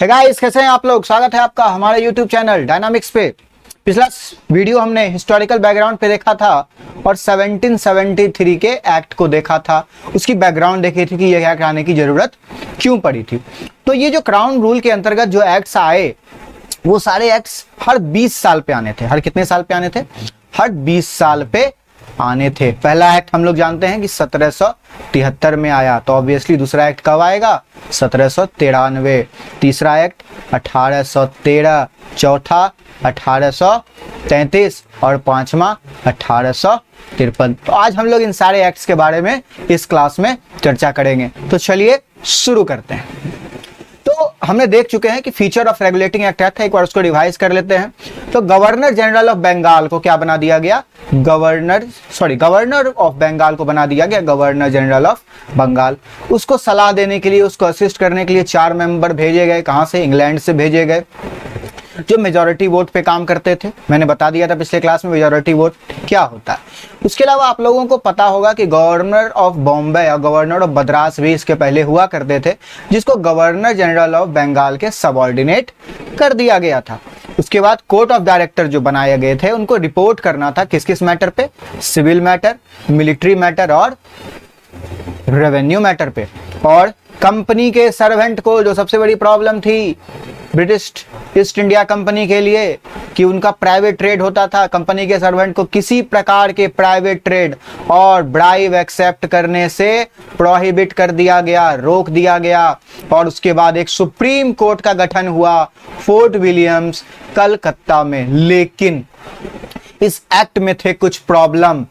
है गाइस, कैसे हैं आप लोग। स्वागत है आपका हमारे YouTube चैनल डायनामिक्स पे। पिछला वीडियो हमने हिस्टोरिकल बैकग्राउंड पे देखा था और 1773 के एक्ट को देखा था। उसकी बैकग्राउंड देखी थी कि यह एक्ट आने की जरूरत क्यों पड़ी थी। तो ये जो क्राउन रूल के अंतर्गत जो एक्ट्स आए वो सारे एक्ट्स हर 20 साल पे आने थे। हर कितने साल पे आने थे? हर 20 साल पे आने थे। पहला एक्ट हम लोग जानते हैं कि 1773 में आया, तो ऑब्वियसली दूसरा एक्ट कब आएगा? 1793। तीसरा एक्ट 1813, चौथा 1833 और पांचवा 1853। तो आज हम लोग इन सारे एक्ट्स के बारे में इस क्लास में चर्चा करेंगे। तो चलिए शुरू करते हैं। तो हमने देख चुके हैं कि फीचर ऑफ रेगुलेटिंग एक्ट था, एक बार उसको रिवाइज कर लेते हैं। तो गवर्नर जनरल ऑफ बंगाल को क्या बना दिया गया? गवर्नर ऑफ बंगाल को बना दिया गया गवर्नर जनरल ऑफ बंगाल। उसको सलाह देने के लिए, उसको असिस्ट करने के लिए 4 मेंबर भेजे गए। कहां से? इंग्लैंड से भेजे गए, जो मेजॉरिटी वोट पे काम करते थे। मैंने बता दिया था पिछले क्लास में मेजॉरिटी वोट क्या होता है। उसके अलावा आप लोगों को पता होगा कि गवर्नर ऑफ बॉम्बे और गवर्नर ऑफ मद्रास भी इसके पहले हुआ करते थे, जिसको गवर्नर जनरल ऑफ बंगाल के सबऑर्डिनेट कर दिया गया था। उसके बाद कोर्ट ऑफ डायरेक्टर जो बनाए गए थे, उनको रिपोर्ट करना था किस किस मैटर पे? सिविल मैटर, मिलिट्री मैटर और रेवेन्यू मैटर पे। और कंपनी के सर्वेंट को, जो सबसे बड़ी प्रॉब्लम थी ब्रिटिश ईस्ट इंडिया कंपनी के लिए कि उनका प्राइवेट ट्रेड होता था, कंपनी के सर्वेंट को किसी प्रकार के प्राइवेट ट्रेड और ब्राइब एक्सेप्ट करने से प्रोहिबिट कर दिया गया, रोक दिया गया। और उसके बाद एक सुप्रीम कोर्ट का गठन हुआ फोर्ट विलियम्स कलकत्ता में। लेकिन इस एक्ट में थे कुछ प्रॉब्लम।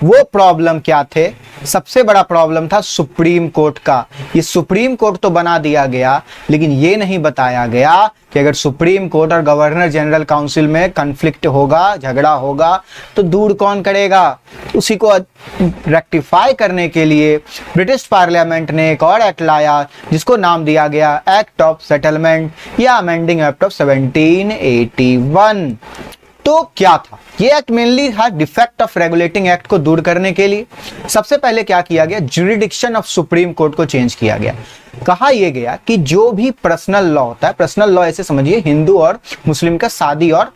वो प्रॉब्लम क्या थे? सबसे बड़ा प्रॉब्लम था सुप्रीम कोर्ट का। ये सुप्रीम कोर्ट तो बना दिया गया, लेकिन ये नहीं बताया गया कि अगर सुप्रीम कोर्ट और गवर्नर जनरल काउंसिल में कन्फ्लिक्ट होगा, झगड़ा होगा, तो दूर कौन करेगा? उसी को रेक्टिफाई करने के लिए ब्रिटिश पार्लियामेंट ने एक और एक्ट लाया, जिसको नाम दिया गया एक्ट ऑफ सेटलमेंट या अमेंडिंग एक्ट ऑफ 1781। तो क्या था ये एक्ट? मेनली था डिफेक्ट ऑफ रेगुलेटिंग एक्ट को दूर करने के लिए। सबसे पहले क्या किया गया? ज्यूरिडिक्शन ऑफ सुप्रीम कोर्ट को चेंज किया गया। कहा यह गया कि जो भी पर्सनल लॉ होता है, पर्सनल लॉ ऐसे समझिए हिंदू और मुस्लिम का शादी और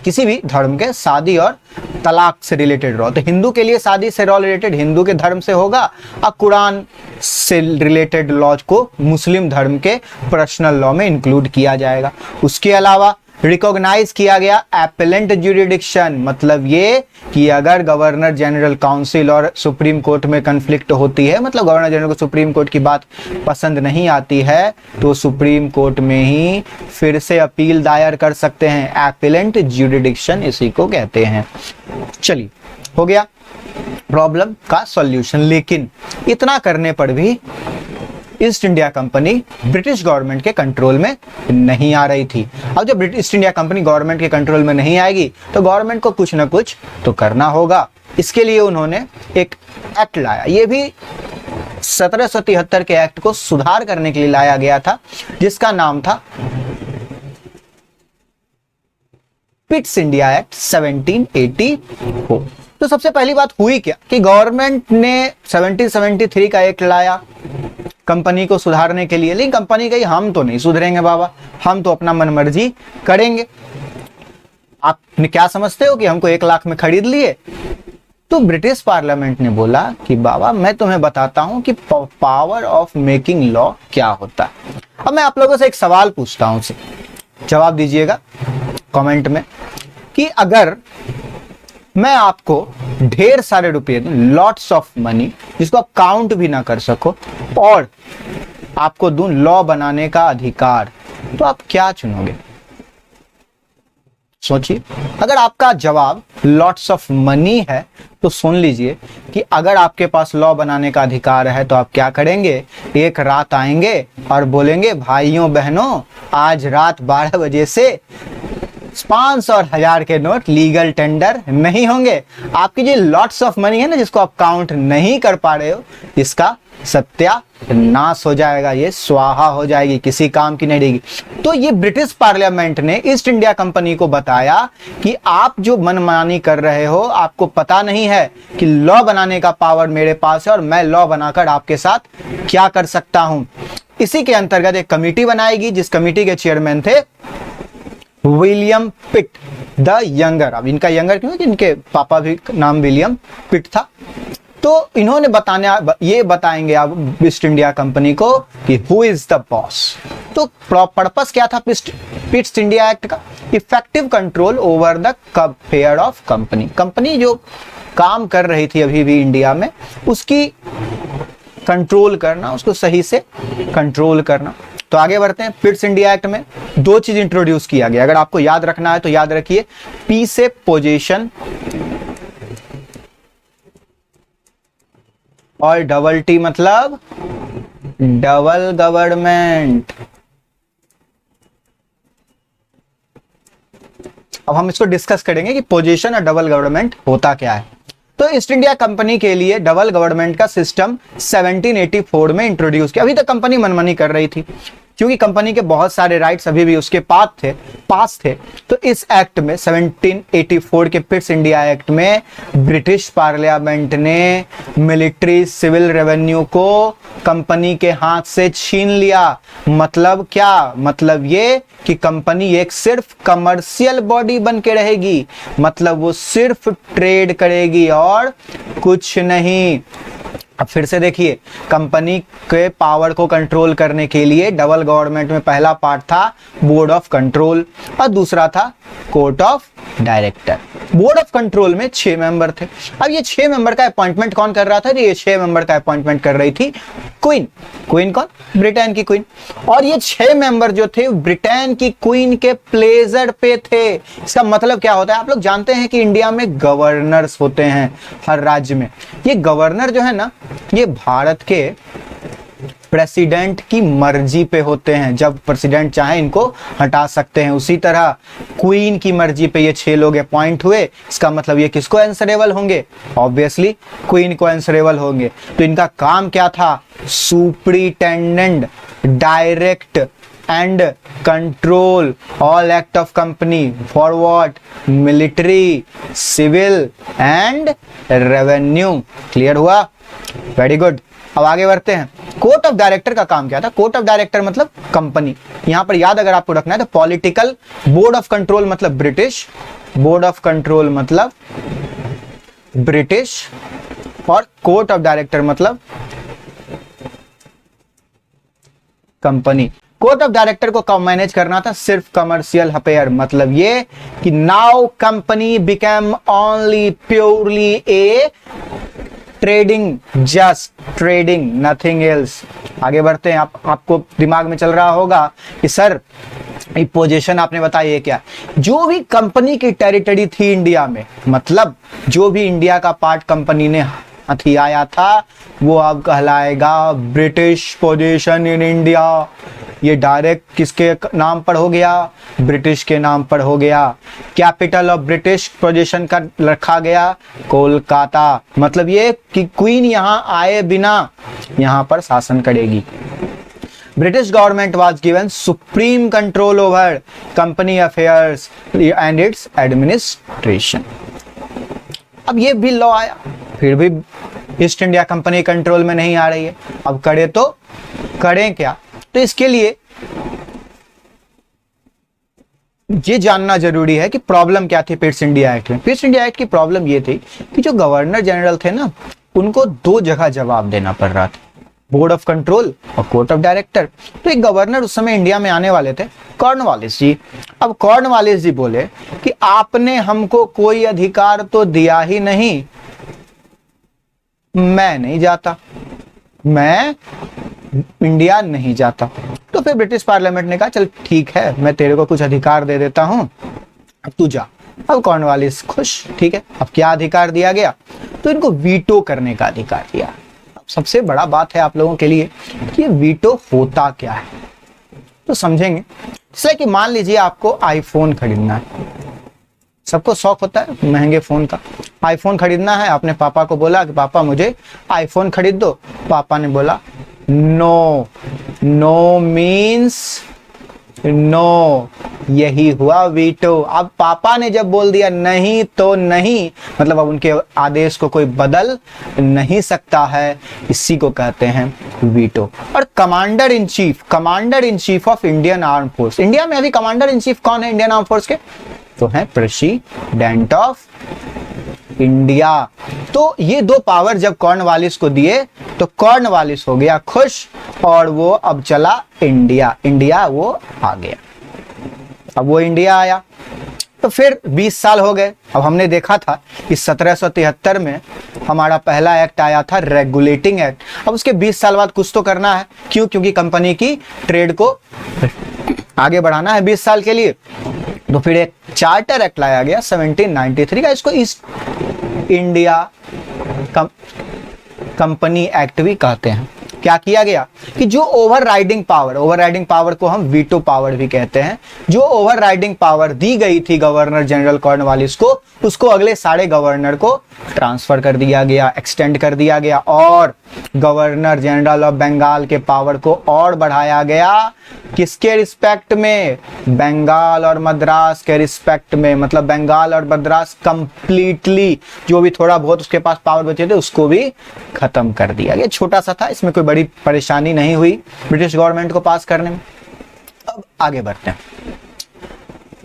किसी भी धर्म के शादी और तलाक से रिलेटेड लॉ। तो हिंदू के लिए शादी से लॉ रिलेटेड हिंदू के धर्म से होगा, और कुरान से रिलेटेड लॉ को मुस्लिम धर्म के पर्सनल लॉ में इंक्लूड किया जाएगा। उसके अलावा रिकॉग्नाइज किया गया एपेलेंट ज्यूरिडिक्शन, मतलब ये कि अगर गवर्नर जनरल काउंसिल और सुप्रीम कोर्ट में कन्फ्लिक्ट होती है, मतलब गवर्नर जनरल को सुप्रीम कोर्ट की बात पसंद नहीं आती है, तो सुप्रीम कोर्ट में ही फिर से अपील दायर कर सकते हैं। एपेलेंट ज्यूरिडिक्शन इसी को कहते हैं। चलिए, हो गया प्रॉब्लम का सॉल्यूशन। लेकिन इतना करने पर भी east India company British government के कंट्रोल में नहीं आ रही थी। अब जब British east India company government के कंट्रोल में नहीं आएगी, तो गवर्नमेंट को कुछ ना कुछ तो करना होगा। इसके लिए उन्होंने एक एक्ट लाया। ये भी 1773 के एक्ट को सुधार करने के लिए लाया गया था, जिसका नाम था पिट्स इंडिया एक्ट 1784। तो सबसे पहली बात हुई क्या कि गवर्नमेंट ने 1773 का एक्ट लाया कंपनी को सुधारने के लिए। लेकिन कंपनी कही हम तो नहीं सुधरेंगे बाबा, हम तो अपना मनमर्जी करेंगे। आप क्या समझते हो कि हमको 1 लाख में खरीद लिए? तो ब्रिटिश पार्लियामेंट ने बोला कि बाबा मैं तुम्हें बताता हूं कि पावर ऑफ मेकिंग लॉ क्या होता है। अब मैं आप लोगों से एक सवाल पूछता हूं, जवाब दीजिएगा कमेंट में, कि अगर मैं आपको ढेर सारे रुपए दूं, लॉट्स ऑफ मनी, जिसको आप काउंट भी ना कर सको, और आपको दूं लॉ बनाने का अधिकार, तो आप क्या चुनोगे? सोचिए। अगर आपका जवाब लॉट्स ऑफ मनी है, तो सुन लीजिए कि अगर आपके पास लॉ बनाने का अधिकार है, तो आप क्या करेंगे? एक रात आएंगे और बोलेंगे भाइयों बहनों, आज रात 12 बजे से 500 और 1000 के नोट लीगल टेंडर नहीं होंगे। आपकी जो लॉट्स ऑफ मनी है ना, जिसको आप काउंट नहीं कर पा रहे हो, इसका सत्यानाश हो जाएगा, ये स्वाहा हो जाएगी, किसी काम की नहीं रहेगी। तो ये ब्रिटिश पार्लियामेंट ने ईस्ट इंडिया कंपनी को बताया कि आप जो मनमानी कर रहे हो, आपको पता नहीं है कि लॉ बनाने का पावर मेरे पास है और मैं लॉ बनाकर आपके साथ क्या कर सकता हूं। इसी के अंतर्गत एक कमेटी बनाएगी, जिस कमेटी के चेयरमैन थे विलियम पिट द यंगर। अब इनका यंगर क्यों, कि इनके पापा भी नाम विलियम पिट था। तो इन्होंने ये बताएंगे अब ईस्ट इंडिया कंपनी को कि हु इज द बॉस। तो पर्पस क्या था ईस्ट इंडिया एक्ट का? Effective control over the affair of company. Company जो काम कर रही थी अभी भी इंडिया में, उसकी कंट्रोल करना, उसको सही से कंट्रोल करना। तो आगे बढ़ते हैं। ईस्ट इंडिया एक्ट में दो चीज इंट्रोड्यूस किया गया, अगर आपको याद रखना है तो याद रखिए। पी से पोजीशन और डबल टी मतलब डबल गवर्नमेंट। अब हम इसको डिस्कस करेंगे कि पोजीशन और डबल गवर्नमेंट होता क्या है। तो ईस्ट इंडिया कंपनी के लिए डबल गवर्नमेंट का सिस्टम 1784 में इंट्रोड्यूस किया। अभी तक कंपनी मनमानी कर रही थी, क्योंकि कंपनी के बहुत सारे राइट्स अभी भी उसके पास थे। तो इस एक्ट में 1784 के ईस्ट इंडिया एक्ट में ब्रिटिश पार्लियामेंट ने मिलिट्री सिविल रेवेन्यू को कंपनी के हाथ से छीन लिया। मतलब क्या? मतलब ये कि कंपनी एक सिर्फ कमर्शियल बॉडी बन के रहेगी, मतलब वो सिर्फ ट्रेड करेगी और कुछ नहीं। अब फिर से देखिए, कंपनी के पावर को कंट्रोल करने के लिए डबल गवर्नमेंट में पहला पार्ट था बोर्ड ऑफ कंट्रोल और दूसरा था court of director. Board of control में 6 मेंबर थे। अब ये 6 मेंबर का अपॉइंटमेंट कौन कर रहा था? ये 6 मेंबर का अपॉइंटमेंट कर रही थी क्वीन। क्वीन कौन? ब्रिटेन की क्वीन। और ये 6 मेंबर जो थे ब्रिटेन की क्वीन के प्लेजर पे थे। इसका मतलब क्या होता है? आप लोग जानते हैं कि इंडिया में गवर्नर्स होते हैं हर राज्य में। ये गवर्नर जो है ना, ये भारत के प्रेसिडेंट की मर्जी पे होते हैं। जब प्रेसिडेंट चाहे इनको हटा सकते हैं। उसी तरह क्वीन की मर्जी पे ये 6 लोग अपॉइंट हुए। इसका मतलब ये किसको आंसरेबल होंगे? ऑब्वियसली क्वीन को आंसरेबल होंगे। तो इनका काम क्या था? Superintendent, direct and control all act of company for what? Military, civil and revenue. Clear हुआ? Very good. अब आगे बढ़ते हैं। कोर्ट ऑफ डायरेक्टर का काम क्या था? कोर्ट ऑफ डायरेक्टर मतलब कंपनी। यहां पर याद अगर आपको रखना है तो पॉलिटिकल, बोर्ड ऑफ कंट्रोल मतलब ब्रिटिश, बोर्ड ऑफ कंट्रोल मतलब ब्रिटिश, और कोर्ट ऑफ डायरेक्टर मतलब कंपनी। कोर्ट ऑफ डायरेक्टर को कब मैनेज करना था? सिर्फ कमर्शियल अफेयर। मतलब ये कि now company become only purely a trading, just trading, nothing else. आगे बढ़ते हैं। आपको दिमाग में चल रहा होगा कि सर ये पोजीशन आपने बताई है क्या? जो भी कंपनी की टेरिटरी थी इंडिया में, मतलब जो भी इंडिया का पार्ट कंपनी ने हथियाया था, वो अब कहलाएगा ब्रिटिश पोजीशन इन इंडिया। ये डायरेक्ट किसके नाम पर हो गया? ब्रिटिश के नाम पर हो गया। कैपिटल ऑफ ब्रिटिश पोजीशन का रखा गया कोलकाता। मतलब ये कि क्वीन यहां आए बिना यहां पर शासन करेगी। British government was given supreme control over company affairs and it's administration. अब ये भी लॉ आया, फिर भी ईस्ट इंडिया कंपनी कंट्रोल में नहीं आ रही है। अब करे तो करें क्या? तो इसके लिए ये जानना जरूरी है कि प्रॉब्लम क्या थी ईस्ट इंडिया एक्ट में। ईस्ट इंडिया एक्ट की प्रॉब्लम ये थी कि जो गवर्नर जनरल थे ना, उनको 2 जगह जवाब देना पड़ रहा था, बोर्ड ऑफ कंट्रोल और कोर्ट ऑफ डायरेक्टर। तो एक गवर्नर उस समय इंडिया में आने वाले थे, कॉर्नवालिस जी। अब कॉर्नवालिस जी बोले कि आपने हमको कोई अधिकार तो दिया ही नहीं, मैं नहीं जाता, मैं इंडिया नहीं जाता। तो फिर ब्रिटिश पार्लियामेंट ने कहा चल ठीक है, मैं तेरे को कुछ अधिकार दे देता हूं, अब तू जा। अब कॉर्नवालिस खुश, ठीक है। अब क्या अधिकार दिया गया? तो इनको वीटो करने का अधिकार दिया। अब सबसे बड़ा बात है आप लोगों के लिए कि ये वीटो होता क्या है, तो समझेंगे। इसलिए कि मान लीजिए आपको आईफोन खरीदना है, सबको शौक होता है महंगे फोन का। आईफोन खरीदना है, आपने पापा को बोला कि पापा मुझे आईफोन खरीद दो। पापा ने बोला नो, नो मीन्स नो, यही हुआ वीटो। अब पापा ने जब बोल दिया नहीं तो नहीं, मतलब अब उनके आदेश को कोई बदल नहीं सकता है, इसी को कहते हैं वीटो। और commander in chief of Indian arm force, India में अभी कमांडर इन चीफ कौन है इंडियन आर्म फोर्स के? तो है प्रेसिडेंट ऑफ इंडिया। तो ये दो पावर जब कॉर्नवालिस को दिए तो कॉर्नवालिस हो गया खुश, और वो अब चला इंडिया वो आ गया। अब वो इंडिया आया तो फिर 20 साल हो गए। अब हमने देखा था कि 1773 में हमारा पहला एक्ट आया था, रेगुलेटिंग एक्ट। अब उसके 20 साल बाद कुछ तो करना है, क्यों? क्योंकि कंपनी की ट्रेड को आगे बढ़ाना है 20 साल के लिए। तो फिर एक चार्टर एक्ट लाया गया 1793 का, इसको ईस्ट इंडिया कंपनी एक्ट भी कहते हैं। क्या किया गया कि जो ओवरराइडिंग पावर को हम वीटो पावर भी कहते हैं, जो ओवरराइडिंग पावर दी गई थी गवर्नर जनरल कॉर्नवालिस को, उसको अगले सारे गवर्नर को ट्रांसफर कर दिया गया, एक्सटेंड कर दिया गया, और गवर्नर जनरल ऑफ बंगाल के पावर को और बढ़ाया गया। किसके रिस्पेक्ट में? बंगाल और मद्रास के रिस्पेक्ट में। मतलब बंगाल और मद्रास कंप्लीटली, जो भी थोड़ा बहुत उसके पास पावर बचे थे उसको भी खत्म कर दिया गया। छोटा सा था, इसमें कोई बड़ी परेशानी नहीं हुई ब्रिटिश गवर्नमेंट को पास करने में। अब आगे बढ़ते हैं।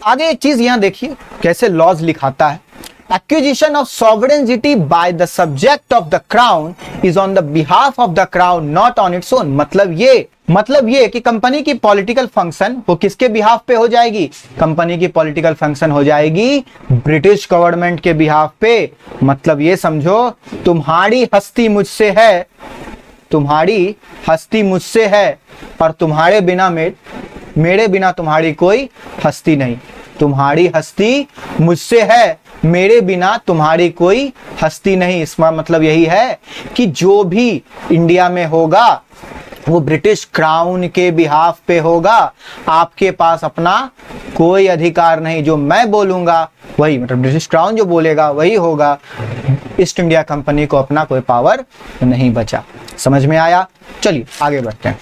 आगे एक चीज यहां देखिए कैसे लॉज लिखाता है। Acquisition of sovereignty by the subject of the crown is on the behalf of the crown, not on its own। मतलब ये कि कंपनी की पॉलिटिकल फंक्शन वो किसके बिहाफ पे हो जाएगी? कंपनी की पॉलिटिकल फंक्शन हो जाएगी ब्रिटिश गवर्नमेंट के बिहाफ पे। मतलब ये समझो, तुम्हारी हस्ती मुझसे है, तुम्हारी हस्ती मुझसे है, और तुम्हारे बिना मेरे बिना तुम्हारी कोई हस्ती नहीं। तुम्हारी हस्ती मुझसे है, मेरे बिना तुम्हारी कोई हस्ती नहीं। इसका मतलब यही है कि जो भी इंडिया में होगा वो ब्रिटिश क्राउन के बिहाफ पे होगा। आपके पास अपना कोई अधिकार नहीं, जो मैं बोलूंगा वही, मतलब ब्रिटिश क्राउन जो बोलेगा वही होगा। ईस्ट इंडिया कंपनी को अपना कोई पावर नहीं बचा। समझ में आया? चलिए आगे बढ़ते हैं।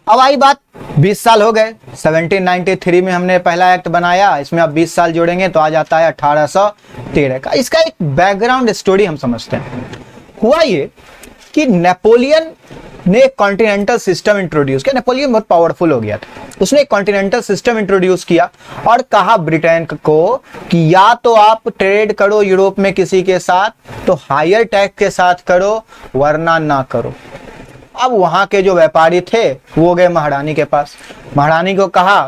अब आई बात, 20 साल हो गए, 1793 में हमने पहला एक्ट बनाया, इसमें अब 20 साल जोड़ेंगे तो आ जाता है 1813 का। इसका एक बैकग्राउंड स्टोरी हम समझते हैं। हुआ ये कि नेपोलियन ने एक कॉन्टिनेंटल सिस्टम इंट्रोड्यूस किया। नेपोलियन बहुत पावरफुल हो गया था, उसने एक कॉन्टिनेंटल सिस्टम इंट्रोड्यूस किया और कहा ब्रिटेन को कि या तो आप ट्रेड करो यूरोप में किसी के साथ तो हायर टैक्स के साथ करो, वरना ना करो। अब वहां के जो व्यापारी थे वो गए महारानी के पास। महारानी को कहा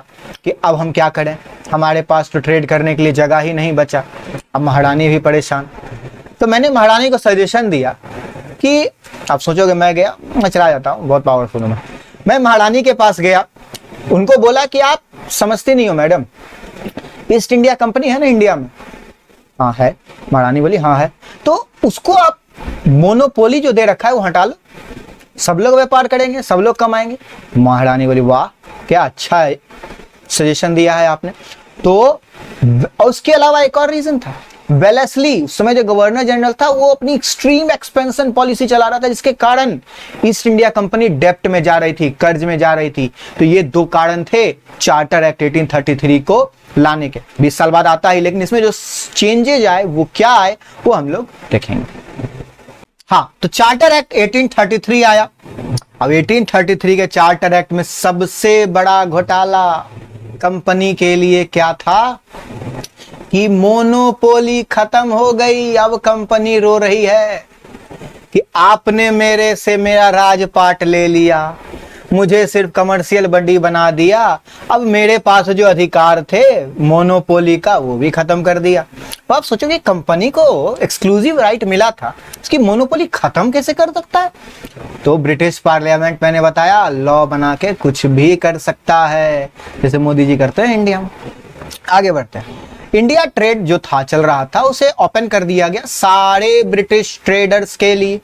कि अब हम क्या करें, हमारे पास तो ट्रेड करने के लिए जगह ही नहीं बचा। अब महारानी भी परेशान। तो मैंने महारानी को सजेशन दिया कि आप सोचोगे मैं गया, मैं चला जाता हूँ, बहुत पावरफुल हूँ मैं महारानी के पास गया, उनको बोला कि आप समझती नहीं हो मैडम, ईस्ट इंडिया कंपनी है ना इंडिया में? हाँ है। महारानी बोली हाँ है। तो उसको आप मोनोपोली जो दे रखा है वो हटा लो, सब लोग व्यापार करेंगे, सब लोग कमाएंगे। महारानी बोली वाह क्या अच्छा है सजेशन दिया है आपने। तो उसके अलावा एक और रीजन था, वेलेस्ली उस समय जो गवर्नर जनरल था वो अपनी एक्सट्रीम एक्सपेंशन पॉलिसी चला रहा था, जिसके कारण ईस्ट इंडिया कंपनी डेप्ट में जा रही थी, कर्ज में जा रही थी। तो ये दो कारण थे चार्टर एक्ट 1833 को लाने के। 20 साल बाद आता है, लेकिन इसमें जो चेंजेज आए वो क्या आए वो हम लोग देखेंगे। हाँ, तो चार्टर एक्ट 1833 आया। अब 1833 के चार्टर एक्ट में सबसे बड़ा घोटाला कंपनी के लिए क्या था कि मोनोपोली खत्म हो गई। अब कंपनी रो रही है कि आपने मेरे से मेरा राजपाट ले लिया, मुझे सिर्फ कमर्शियल बंडी बना दिया, अब मेरे पास जो अधिकार थे मोनोपोली का वो भी खत्म कर दिया। तो आप सोचोगे कंपनी को एक्सक्लूसिव राइट मिला था, इसकी मोनोपोली खत्म कैसे कर सकता है? तो ब्रिटिश पार्लियामेंट मैंने बताया लॉ बना के कुछ भी कर सकता है, जैसे मोदी जी करते हैं इंडिया में। आगे बढ़ते हैं। इंडिया ट्रेड जो था चल रहा था उसे ओपन कर दिया गया सारे ब्रिटिश ट्रेडर्स के लिए।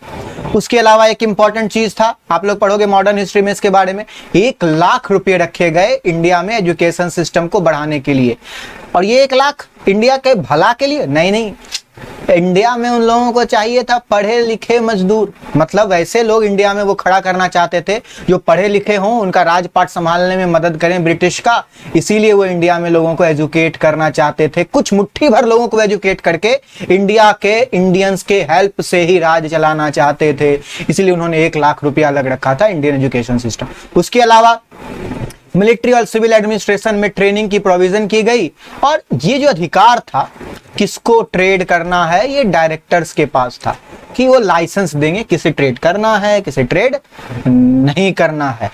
उसके अलावा एक इंपॉर्टेंट चीज था, आप लोग पढ़ोगे मॉडर्न हिस्ट्री में इसके बारे में, 1 लाख रुपए रखे गए इंडिया में एजुकेशन सिस्टम को बढ़ाने के लिए। और ये 1 लाख इंडिया के भला के लिए नहीं, इंडिया में उन लोगों को चाहिए था पढ़े लिखे मजदूर, मतलब ऐसे लोग इंडिया में वो खड़ा करना चाहते थे जो पढ़े लिखे हों, उनका राजपाट संभालने में मदद करें ब्रिटिश का। इसीलिए वो इंडिया में लोगों को एजुकेट करना चाहते थे, कुछ मुट्ठी भर लोगों को एजुकेट करके इंडिया के इंडियंस के हेल्प से ही राज चलाना चाहते थे। इसीलिए उन्होंने 1 लाख रुपया लग रखा था इंडियन एजुकेशन सिस्टम। उसके अलावा मिलिट्री और सिविल एडमिनिस्ट्रेशन में ट्रेनिंग की प्रोविजन की गई, और ये जो अधिकार था किसको ट्रेड करना है, ये डायरेक्टर्स के पास था कि वो लाइसेंस देंगे किसे ट्रेड करना है, किसे ट्रेड नहीं करना है।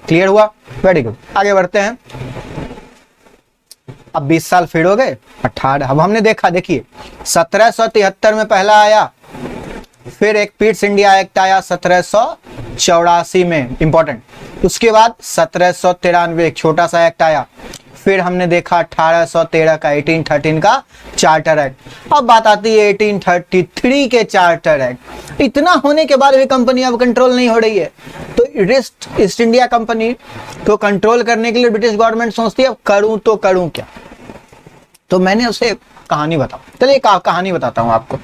क्लियर हुआ? वेरी गुड, आगे बढ़ते हैं। अब 20 साल फिर हो गए, 18। अब हमने देखा, देखिए 1773 में पहला आया, फिर एक पीट्स इंडिया एक्ट आया 1784 में, इंपॉर्टेंट। उसके बाद 1793 एक छोटा सा एक्ट आया, फिर हमने देखा 1813 का 1813 का चार्टर एक्ट। अब बात आती है 1833 के चार्टर एक्ट। इतना होने के बाद भी कंपनी अब कंट्रोल नहीं हो रही है, तो ईस्ट इंडिया कंपनी को कंट्रोल करने के लिए ब्रिटिश गवर्नमेंट सोचती है अब करूं तो करूं क्या। तो मैंने उसे कहानी बताऊं, चलिए कहानी बताता हूं आपको।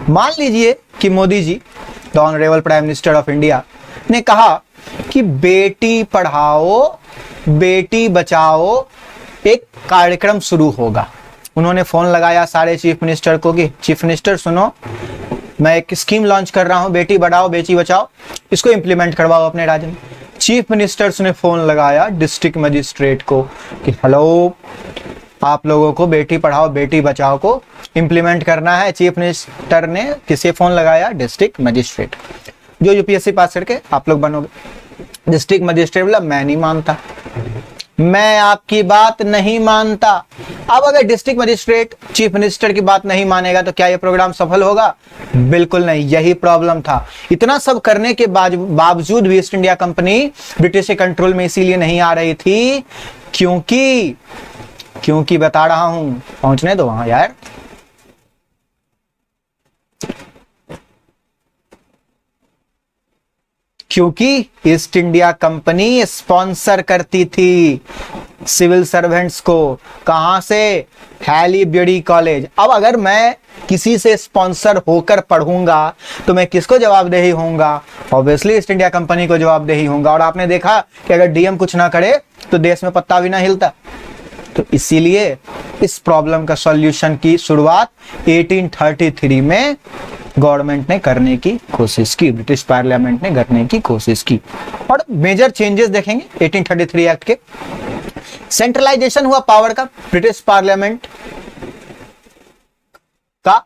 मान लीजिए कि Modi ji, the honourable prime minister of India, ने कहा कि बेटी पढ़ाओ बेटी बचाओ एक कार्यक्रम शुरू होगा। उन्होंने फोन लगाया सारे चीफ मिनिस्टर को कि चीफ मिनिस्टर सुनो, मैं एक स्कीम लॉन्च कर रहा हूं, बेटी बढ़ाओ बेटी बचाओ, इसको इंप्लीमेंट करवाओ अपने राज्य में। चीफ मिनिस्टर्स ने फोन लगाया डिस्ट्रिक्ट मजिस्ट्रेट को कि हेलो, आप लोगों को बेटी पढ़ाओ बेटी बचाओ को इंप्लीमेंट करना है। चीफ मिनिस्टर ने किसे फोन लगाया? District magistrate. जो यूपीएससी पास करके आप लोग बनोगे। डिस्ट्रिक्ट मजिस्ट्रेट बोला मैं नहीं मानता, मैं आपकी बात नहीं मानता। अब अगर डिस्ट्रिक्ट मजिस्ट्रेट चीफ मिनिस्टर की बात नहीं मानेगा तो क्या यह प्रोग्राम सफल होगा? बिल्कुल नहीं। यही प्रॉब्लम था। इतना सब करने के बावजूद भी ईस्ट इंडिया कंपनी ब्रिटिश के कंट्रोल में इसीलिए नहीं आ रही थी क्योंकि बता रहा हूं, पहुंचने दो वहां यार। क्योंकि ईस्ट इंडिया कंपनी स्पॉन्सर करती थी सिविल सर्वेंट्स को। कहां से? हैलीब्यूडी कॉलेज। अब अगर मैं किसी से स्पॉन्सर होकर पढ़ूंगा तो मैं किसको जवाबदेही होऊंगा? ऑब्वियसली ईस्ट इंडिया कंपनी को जवाबदेही होऊंगा। और आपने देखा कि अगर डीएम कुछ ना करे तो देश में पत्ता भी ना हिलता। तो इसीलिए इस प्रॉब्लम का सॉल्यूशन की शुरुआत 1833 में गवर्नमेंट ने करने की कोशिश की, ब्रिटिश पार्लियामेंट ने करने की कोशिश की। और मेजर चेंजेस देखेंगे 1833 एक्ट के। सेंट्रलाइजेशन हुआ पावर का, ब्रिटिश पार्लियामेंट का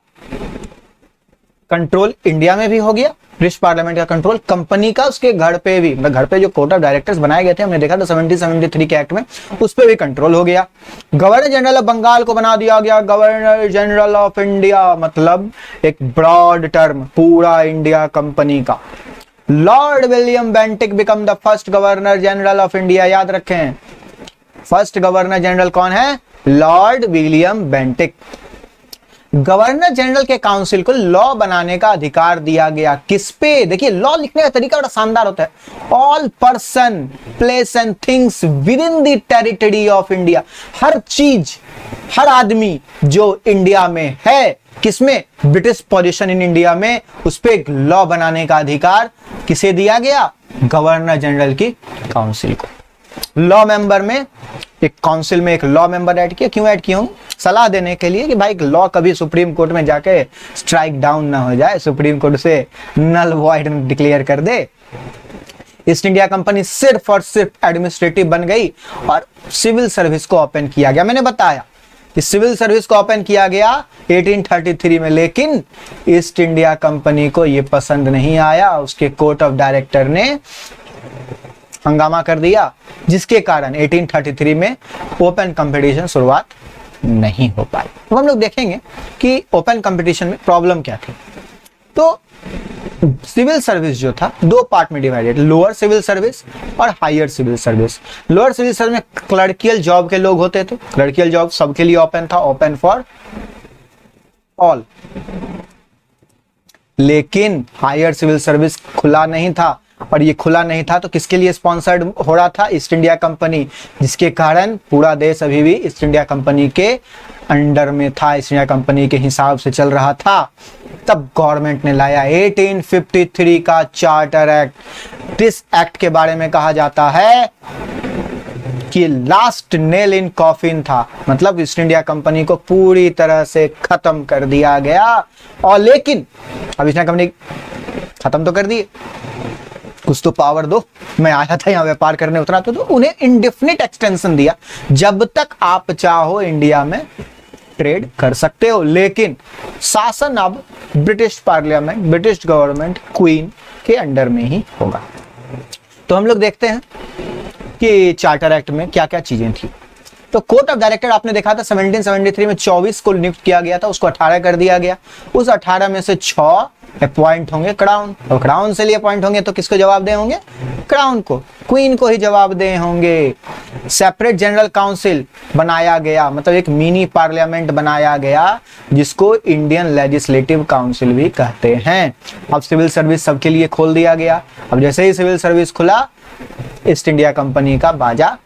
कंट्रोल इंडिया में भी हो गया, ब्रिटिश पार्लियामेंट का कंट्रोल कंपनी का उसके घर पे भी, मतलब घर पे जो कोर्ट ऑफ डायरेक्टर्स बनाए गए थे, हमने देखा था 1773 के एक्ट में, उस पे भी कंट्रोल हो गया। गवर्नर जनरल ऑफ बंगाल को बना दिया गया गवर्नर जनरल ऑफ इंडिया, मतलब एक ब्रॉड टर्म पूरा इंडिया कंपनी का। Lord William Bentinck become the first governor general of India. याद रखें, फर्स्ट गवर्नर जनरल कौन है? Lord William Bentinck. Governor general के काउंसिल को लॉ बनाने का अधिकार दिया गया। किस पे? देखिए लॉ लिखने का तरीका बड़ा शानदार होता है। All person place and things within the territory of India. हर चीज, हर आदमी जो इंडिया में है, किसमें? ब्रिटिश पोजीशन इन इंडिया में, उस पे एक लॉ बनाने का अधिकार किसे दिया गया? गवर्नर जनरल की काउंसिल को। लॉ मेंबर में एक काउंसिल में एक लॉ मेंबर ऐड किया। क्यों ऐड किया हूं? सलाह देने के लिए कि भाई लॉ कभी सुप्रीम कोर्ट में जाके स्ट्राइक डाउन ना हो जाए, सुप्रीम कोर्ट से नल वॉइड डिक्लेयर कर दे। ईस्ट इंडिया कंपनी सिर्फ और सिर्फ एडमिनिस्ट्रेटिव बन गई और सिविल सर्विस को ओपन किया गया। मैंने बताया कि सिविल सर्विस को ओपन किया गया 1833 में, लेकिन ईस्ट इंडिया कंपनी को यह पसंद नहीं आया। उसके कोर्ट ऑफ डायरेक्टर ने हंगामा कर दिया, जिसके कारण 1833 में ओपन कंपटीशन शुरुआत नहीं हो पाई। तो हम लोग देखेंगे कि ओपन कंपटीशन में प्रॉब्लम क्या थी। तो सिविल सर्विस जो था दो पार्ट में डिवाइडेड, लोअर सिविल सर्विस और higher civil service. Lower civil service में क्लर्कियल जॉब के लोग होते थे। क्लर्कियल जॉब सबके लिए ओपन था, ओपन फॉर ऑल। लेकिन हायर सिविल सर्विस खुला नहीं था, और ये खुला नहीं था तो किसके लिए स्पॉन्सर्ड हो रहा था? ईस्ट इंडिया कंपनी, जिसके कारण पूरा देश अभी भी ईस्ट इंडिया कंपनी के अंडर में था, ईस्ट इंडिया कंपनी के हिसाब से चल रहा था, तब गवर्नमेंट ने लाया 1853 का चार्टर एक्ट। दिस एक्ट के बारे में कहा जाता है कि लास्ट नेल इन कॉफिन था, मतलब ईस्ट इंडिया कंपनी को पूरी तरह से खत्म कर दिया गया। और लेकिन अब ईस्ट इंडिया कंपनी खत्म तो कर दिए, कुछ तो पावर दो। मैं आया था यहाँ व्यापार करने, उतरा तो उन्हें इंडेफिनिट एक्सटेंशन दिया, जब तक आप चाहो इंडिया में ट्रेड कर सकते हो। लेकिन शासन अब British parliament, British government, queen के अंडर में ही होगा। तो हम लोग देखते हैं कि चार्टर एक्ट में क्या क्या चीजें थी। तो कोर्ट ऑफ डायरेक्टर आपने देखा था 1773 में 24 को नियुक्त किया गया था, उसको 18 कर दिया गया। उस 18 में से 6 अपॉइंट होंगे क्राउन, और क्राउन से लिए अपॉइंट होंगे तो किसको जवाब दे होंगे? क्राउन को, क्वीन को ही जवाब दे होंगे। सेपरेट जनरल काउंसिल बनाया गया, मतलब एक मिनी पार्लियामेंट बनाया गया, जिसको इंडियन लेजिस्लेटिव काउंसिल भी कहते हैं। अब सिविल सर्विस सबके लिए खोल दिया गया। अब जैसे ही सिविल सर्विस खुला, ईस्ट इंडिया कंपनी का बाजा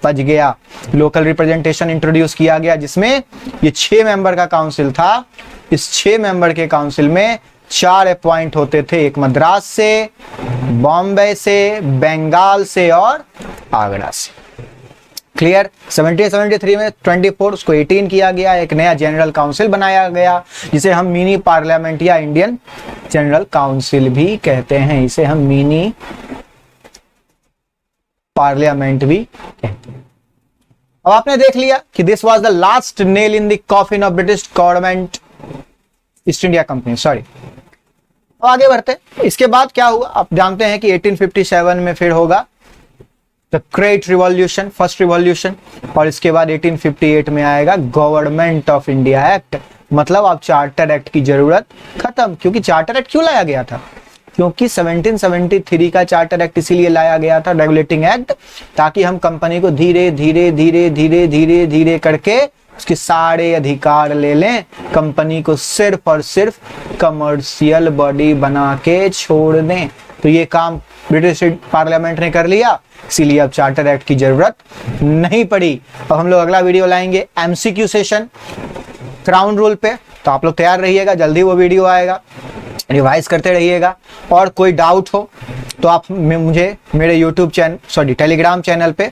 बज गया। लोकल रिप्रेजेंटेशन इंट्रोड्यूस किया गया, जिसमें ये 6 मेंबर का काउंसिल था। इस 6 मेंबर के काउंसिल में 4 अपॉइंट होते थे, एक मद्रास से, बॉम्बे से, बंगाल से और आगरा से। क्लियर? 1773 में 24, उसको 18 किया गया। एक नया जनरल काउंसिल बनाया गया, जिसे हम मिनी पार्लियामेंट या इंडियन जनरल काउंसिल भी कहते हैं। इसे हम मिनी पार्लियामेंट भी कहते हैं। अब आपने देख लिया कि this was the last nail in the coffin of British government, east India company, sorry. अब आगे बढ़ते, इसके बाद क्या हुआ आप जानते हैं कि 1857 में फिर होगा the great revolution, first revolution, और इसके बाद 1858 में आएगा गवर्नमेंट ऑफ इंडिया एक्ट। मतलब अब चार्टर एक्ट की जरूरत खत्म। क्योंकि चार्टर एक्ट क्यों लाया गया था? क्योंकि 1773 का चार्टर एक्ट इसीलिए लाया गया था, रेगुलेटिंग एक्ट, ताकि हम कंपनी को धीरे धीरे धीरे धीरे धीरे धीरे करके उसके सारे अधिकार ले लें, कंपनी को सिर्फ और सिर्फ कमर्शियल बॉडी बना के छोड़ दें। तो ये काम ब्रिटिश पार्लियामेंट ने कर लिया, इसीलिए अब चार्टर एक्ट की जरूरत नहीं पड़ी। अब हम लोग अगला वीडियो लाएंगे एमसीक्यू सेशन क्राउन रूल पे, तो आप लोग तैयार रहिएगा, जल्दी वो वीडियो आएगा, रिवाइज करते रहिएगा। और कोई डाउट हो तो आप मुझे मेरे YouTube channel, sorry Telegram channel पे,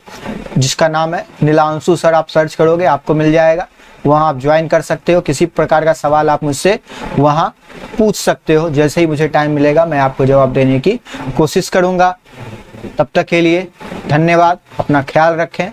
जिसका नाम है नीलांशु सर, आप सर्च करोगे आपको मिल जाएगा, वहां आप ज्वाइन कर सकते हो। किसी प्रकार का सवाल आप मुझसे वहां पूछ सकते हो, जैसे ही मुझे टाइम मिलेगा मैं आपको जवाब देने की कोशिश करूंगा। तब तक के लिए धन्यवाद, अपना ख्याल रखें।